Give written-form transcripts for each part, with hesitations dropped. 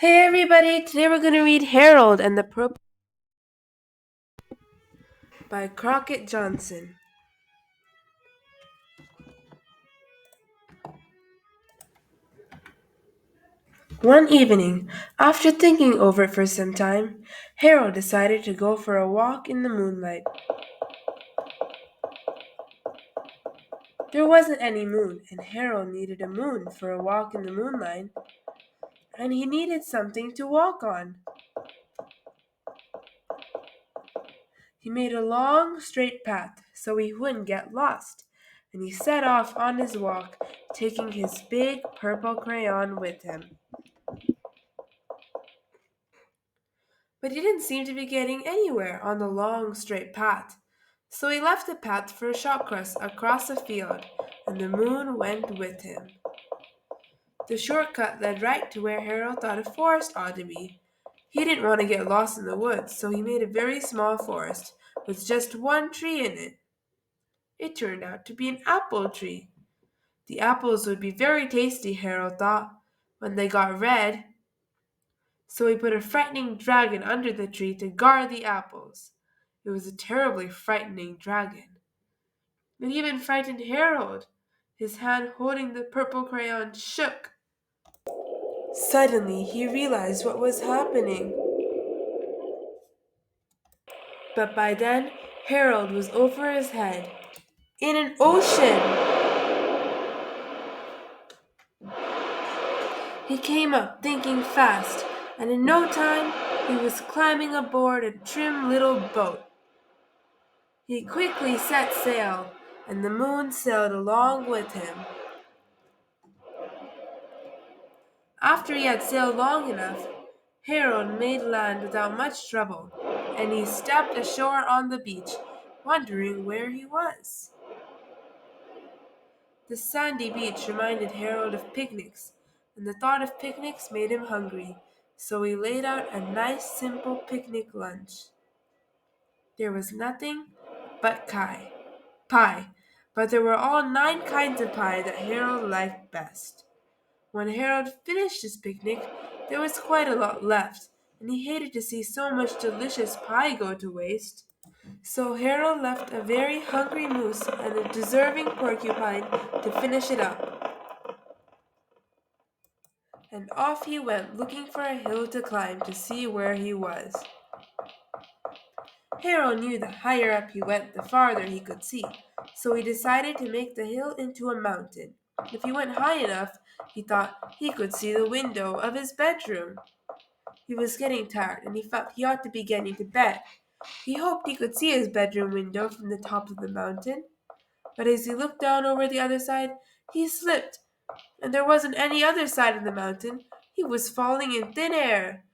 Hey everybody, today we're going to read Harold and the Purple by Crockett Johnson. One evening, after thinking over it for some time, Harold decided to go for a walk in the moonlight. There wasn't any moon, and Harold needed a moon for a walk in the moonlight, and he needed something to walk on. He made a long, straight path so he wouldn't get lost, and he set off on his walk, taking his big purple crayon with him. But he didn't seem to be getting anywhere on the long, straight path. So he left the path for a shortcut across a field, and the moon went with him. The shortcut led right to where Harold thought a forest ought to be. He didn't want to get lost in the woods, so he made a very small forest with just one tree in it. It turned out to be an apple tree. The apples would be very tasty, Harold thought, when they got red. So he put a frightening dragon under the tree to guard the apples. It was a terribly frightening dragon. It even frightened Harold. His hand holding the purple crayon shook. Suddenly he realized what was happening. But by then, Harold was over his head, in an ocean. He came up thinking fast, and in no time he was climbing aboard a trim little boat. He quickly set sail, and the moon sailed along with him. After he had sailed long enough, Harold made land without much trouble, and he stepped ashore on the beach, wondering where he was. The sandy beach reminded Harold of picnics, and the thought of picnics made him hungry, so he laid out a nice simple picnic lunch. There was nothing but pie, but there were all 9 kinds of pie that Harold liked best. When Harold finished his picnic, there was quite a lot left, and he hated to see so much delicious pie go to waste. So Harold left a very hungry moose and a deserving porcupine to finish it up, and off he went looking for a hill to climb to see where he was. Harold knew the higher up he went, the farther he could see, so he decided to make the hill into a mountain. If he went high enough, he thought he could see the window of his bedroom. He was getting tired, and he felt he ought to be getting to bed. He hoped he could see his bedroom window from the top of the mountain, but as he looked down over the other side, he slipped, and there wasn't any other side of the mountain. He was falling in thin air.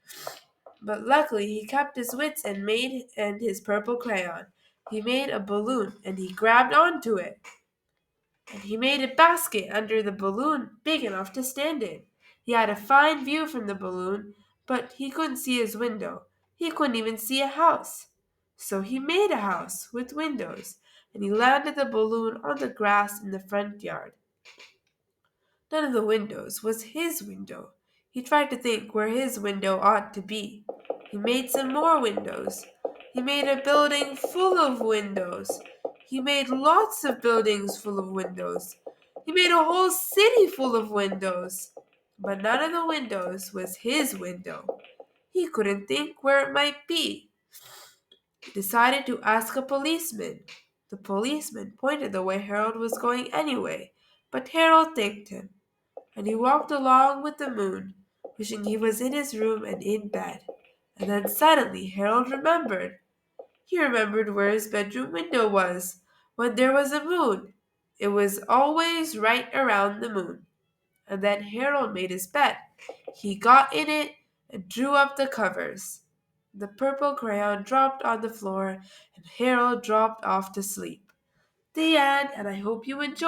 But luckily he kept his wits and his purple crayon. He made a balloon, and he grabbed onto it. And he made a basket under the balloon big enough to stand in. He had a fine view from the balloon, but he couldn't see his window. He couldn't even see a house. So he made a house with windows, and he landed the balloon on the grass in the front yard. None of the windows was his window. He tried to think where his window ought to be. He made some more windows. He made a building full of windows. He made lots of buildings full of windows. He made a whole city full of windows. But none of the windows was his window. He couldn't think where it might be. He decided to ask a policeman. The policeman pointed the way Harold was going anyway, but Harold thanked him, and he walked along with the moon, wishing he was in his room and in bed. And then suddenly Harold remembered. He remembered where his bedroom window was when there was a moon. It was always right around the moon. And then Harold made his bed. He got in it and drew up the covers. The purple crayon dropped on the floor, and Harold dropped off to sleep. The end, and I hope you enjoyed.